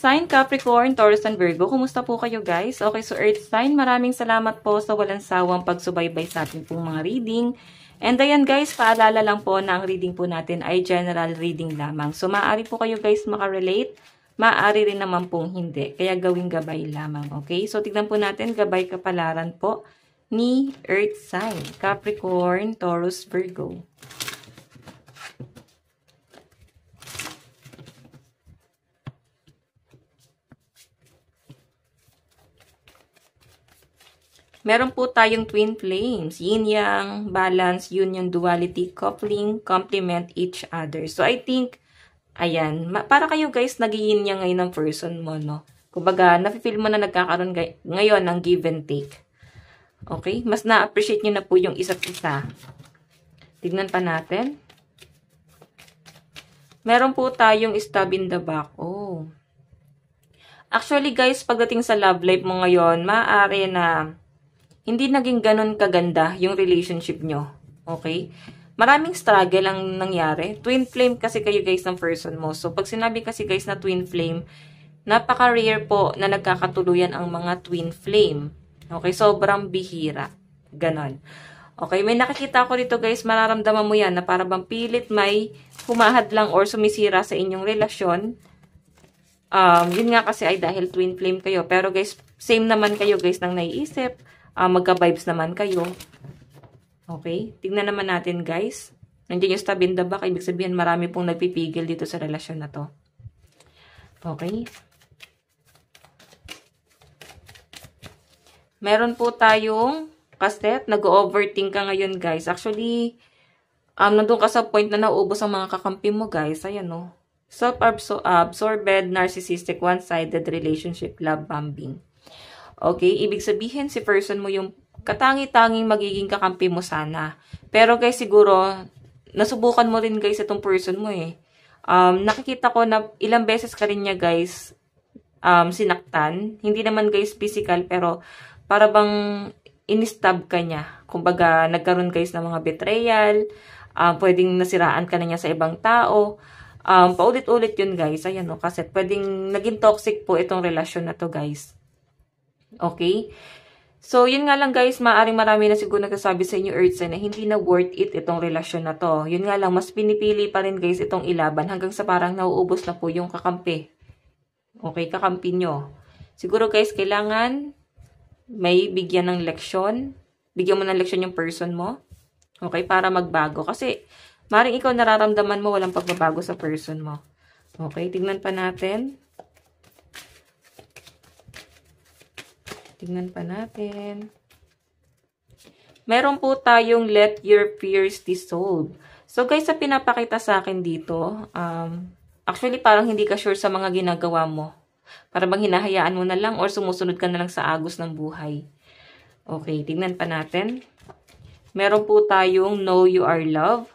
sign, Capricorn, Taurus, and Virgo. Kumusta po kayo guys? Okay, so Earth sign, maraming salamat po sa walang sawang pagsubaybay sa ating pong mga reading. And ayan guys, paalala lang po na ang reading po natin ay general reading lamang. So maaari po kayo guys makarelate, maaari rin naman pong hindi. Kaya gawing gabay lamang, okay? So tignan po natin, gabay kapalaran po ni Earth sign, Capricorn, Taurus, Virgo. Meron po tayong twin flames, yin-yang, balance, union, duality, coupling, complement each other. So, I think, ayan, para kayo guys, nag-yin-yang ngayon ng person mo, no? Kumbaga, nafe-feel mo na nagkakaroon ngayon ng give and take. Okay? Mas na-appreciate nyo na po yung isa't isa. Tignan pa natin. Meron po tayong stab in the back. Oh. Actually guys, pagdating sa love life mo ngayon, maaari na hindi naging ganun kaganda yung relationship nyo. Okay? Maraming struggle ang nangyari. Twin flame kasi kayo guys ng person mo. So, pag sinabi kasi guys na twin flame, napaka-rare po na nagkakatuluyan ang mga twin flame. Okay? Sobrang bihira. Ganon. Okay? May nakikita ko dito guys, mararamdaman mo yan na para bang pilit may humahad lang or sumisira sa inyong relasyon. Yun nga kasi ay dahil twin flame kayo. Pero guys, same naman kayo guys ng naiisip. Magka-vibes naman kayo. Okay? Tignan naman natin, guys. Nandiyan yung stab in the back. Ibig sabihin, marami pong nagpipigil dito sa relasyon na to. Okay? Meron po tayong kaset. Nag-overthink ka ngayon, guys. Actually, nandun ka sa point na nauubos ang mga kakampi mo, guys. Ayan, no? Self-absorbed, narcissistic, one-sided relationship, love bombing. Okay, ibig sabihin si person mo yung katangi-tanging magiging kakampi mo sana. Pero guys, siguro, nasubukan mo rin guys itong person mo eh. Nakikita ko na ilang beses ka rin niya guys sinaktan. Hindi naman guys physical, pero para bang inistab ka niya. Kumbaga, nagkaroon guys ng mga betrayal, pwedeng nasiraan ka na niya sa ibang tao. Paulit-ulit yun guys. Ayan o, kasi pwedeng naging toxic po itong relasyon na to guys. Okay? So, yun nga lang guys, maaaring marami na siguro nagsasabi sa inyo Earth sign na hindi na worth it itong relasyon na to. Yun nga lang, mas pinipili pa rin guys itong ilaban hanggang sa parang nauubos na po yung kakampi. Okay, kakampi nyo. Siguro guys, kailangan may bigyan ng leksyon. Bigyan mo ng leksyon yung person mo. Okay, para magbago. Kasi, maaaring ikaw nararamdaman mo walang pagbabago sa person mo. Okay, tignan pa natin. Tingnan pa natin. Meron po tayong let your fears dissolve. So guys, sa pinapakita sa akin dito, actually parang hindi ka sure sa mga ginagawa mo. Para bang hinahayaan mo na lang or sumusunod ka na lang sa agos ng buhay. Okay, tingnan pa natin. Meron po tayong know you are loved.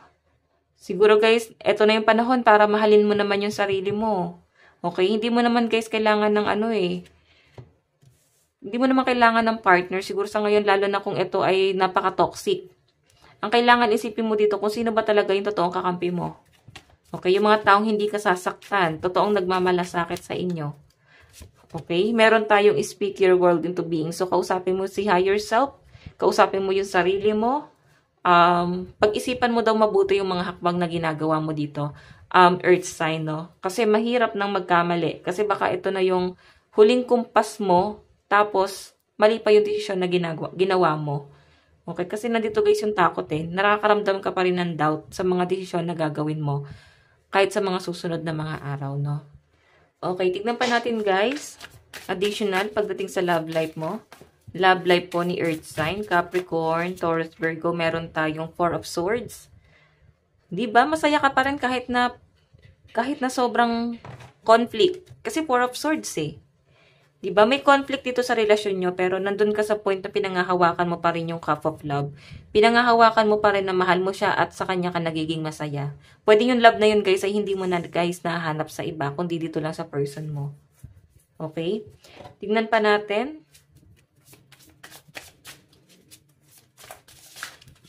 Siguro guys, eto na yung panahon para mahalin mo naman yung sarili mo. Okay, hindi mo naman guys kailangan ng hindi mo naman kailangan ng partner. Siguro sa ngayon, lalo na kung ito ay napaka-toxic. Ang kailangan isipin mo dito kung sino ba talaga yung totoong kakampi mo. Okay? Yung mga taong hindi ka sasaktan. Totoong nagmamalasakit sa inyo. Okay? Meron tayong speak your world into being. So, kausapin mo si higher self. Kausapin mo yung sarili mo. Pag-isipan mo daw mabuti yung mga hakbang na ginagawa mo dito. Earth sign, no? Kasi mahirap nang magkamali. Kasi baka ito na yung huling kumpas mo. Tapos, mali pa yung desisyon na ginawa mo. Okay? Kasi nandito guys yung takot eh. Nakakaramdam ka pa rin ng doubt sa mga desisyon na gagawin mo. Kahit sa mga susunod na mga araw, no? Okay, tignan pa natin guys. Additional, pagdating sa love life mo. Love life po ni Earth sign, Capricorn, Taurus, Virgo. Meron tayong 4 of Swords. Diba? Masaya ka pa rin kahit na sobrang conflict. Kasi 4 of Swords eh. Diba? May conflict dito sa relasyon nyo, pero nandun ka sa point na pinangahawakan mo pa rin yung cup of love. Pinangahawakan mo pa rin na mahal mo siya at sa kanya ka nagiging masaya. Pwede yung love na yun guys ay hindi mo na guys nahanap sa iba, kundi dito lang sa person mo. Okay? Tingnan pa natin.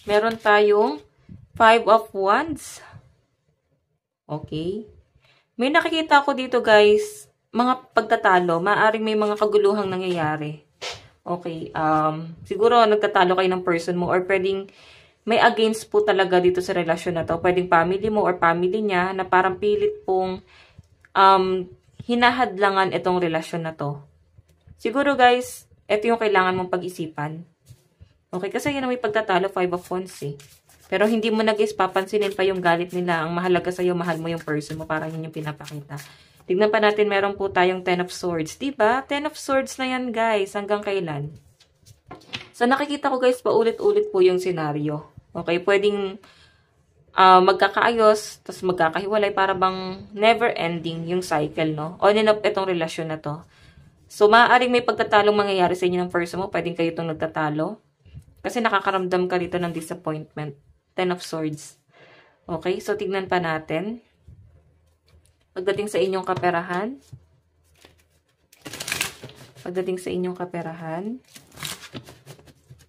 Meron tayong 5 of Wands. Okay? May nakikita ko dito guys, mga pagtatalo, maaaring may mga kaguluhang nangyayari. Okay, siguro nagtatalo kayo ng person mo or pwedeng may against po talaga dito sa relasyon na to. Pwedeng family mo or family niya na parang pilit pong hinahadlangan itong relasyon na to. Siguro guys, ito yung kailangan mong pag-isipan. Okay, kasi yun ang may pagtatalo, 5 of Wands eh. Pero hindi mo na guys papansinin pa yung galit nila. Ang mahalaga sa'yo, mahal mo yung person mo. Parang yun yung pinapakita. Tignan pa natin, meron po tayong 10 of Swords. Diba? 10 of Swords na yan guys. Hanggang kailan? So nakikita ko guys, paulit-ulit po yung senaryo. Okay, pwedeng magkakaayos, tapos magkakahiwalay, para bang never ending yung cycle, no? On and off itong relasyon na to. So, maaaring may pagtatalong mangyayari sa inyo ng person mo, pwedeng kayo itong nagtatalo. Kasi nakakaramdam ka dito ng disappointment. 10 of Swords. Okay, so tignan pa natin. Pagdating sa inyong kaperahan. Pagdating sa inyong kaperahan.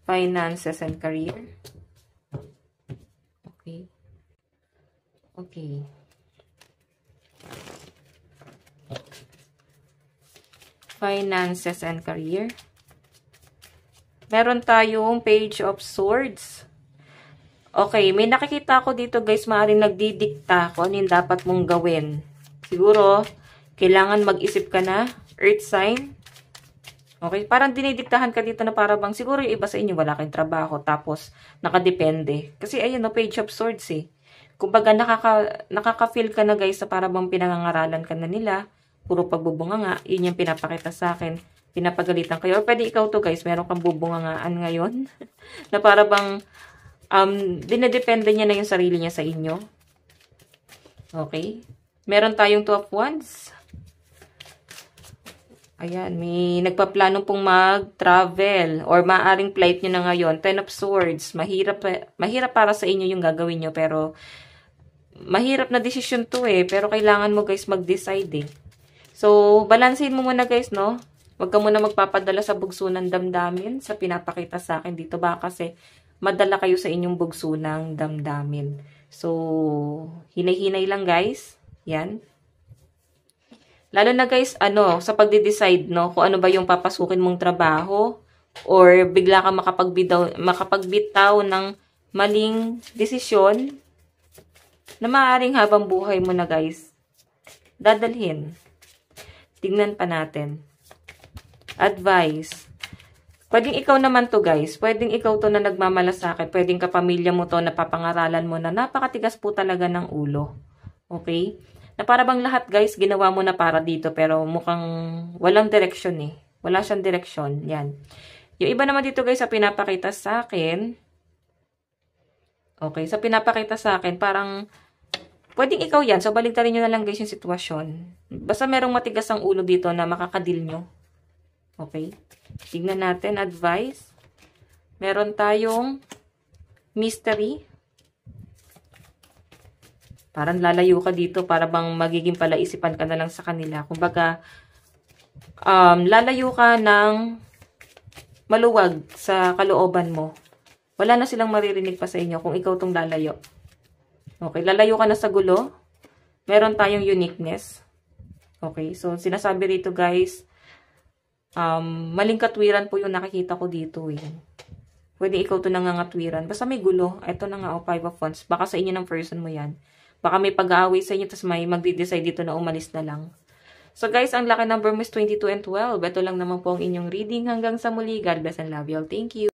Finances and career. Okay. Okay. Finances and career. Meron tayong Page of Swords. Okay, may nakikita ko dito guys, maaaring nagdidikta kung ano yung dapat mong gawin. Siguro, kailangan mag-isip ka na. Earth sign. Okay, parang dinidiktahan ka dito na para bang siguro yung iba sa inyo wala kayong trabaho tapos nakadepende. Kasi ayun no, Page of Swords eh. Kumbaga nakaka-feel ka na guys na para bang pinangangaralan ka na nila. Puro pagbubunga nga. Yun yung pinapakita sa akin. Pinapagalitan kayo. O pwede ikaw to guys, meron kang bubungangaan ngayon. Na para bang dinedepende niya na yung sarili niya sa inyo. Okay. Meron tayong 2 of Wands. Ayan, may nagpaplano pong mag-travel or maaaring flight nyo na ngayon. 10 of Swords. Mahirap para sa inyo yung gagawin nyo pero mahirap na desisyon to eh. Pero kailangan mo guys mag-decide eh. So, balansehin mo muna guys, no? Huwag ka muna magpapadala sa bugso ng damdamin sa pinapakita sa akin dito. Baka kasi madala kayo sa inyong bugso ng damdamin. So, hinay-hinay lang guys. Yan. Lalo na guys, sa pagde-decide, no, kung ano ba yung papasukin mong trabaho or bigla ka makapagbitaw ng maling desisyon na maaaring habang buhay mo na guys, dadalhin. Tingnan pa natin. Advice. Pwedeng ikaw naman to guys. Pwedeng ikaw to na nagmamalasakit. Pwedeng kapamilya mo to na papangaralan mo na napakatigas po talaga ng ulo. Okay? Na para bang lahat guys, ginawa mo na para dito pero mukhang walang direksyon eh. Wala siyang direksyon. Yan. Yung iba naman dito guys, sa pinapakita sa akin, okay, sa pinapakita sa akin, parang pwedeng ikaw yan. So, baligtarin nyo na lang guys yung sitwasyon. Basta merong matigas ang ulo dito na makakadil nyo. Okay? Tignan natin. Advice. Meron tayong mystery. Parang lalayo ka dito para bang magiging palaisipan ka na lang sa kanila. Kumbaga, lalayo ka ng maluwag sa kalooban mo. Wala na silang maririnig pa sa inyo kung ikaw tong lalayo. Okay, lalayo ka na sa gulo. Meron tayong uniqueness. Okay, so sinasabi rito guys, maling katwiran po yung nakikita ko dito eh. Pwede ikaw to nangangatwiran. Basta may gulo. Ito na nga, 5 of Wands. Baka sa inyo ng person mo yan. Baka may pag-aaway sa inyo, tapos may magde-decide dito na umalis na lang. So guys, ang lucky number mo is 22 and 12. Ito lang naman po ang inyong reading. Hanggang sa muli. God bless and love you all. Thank you.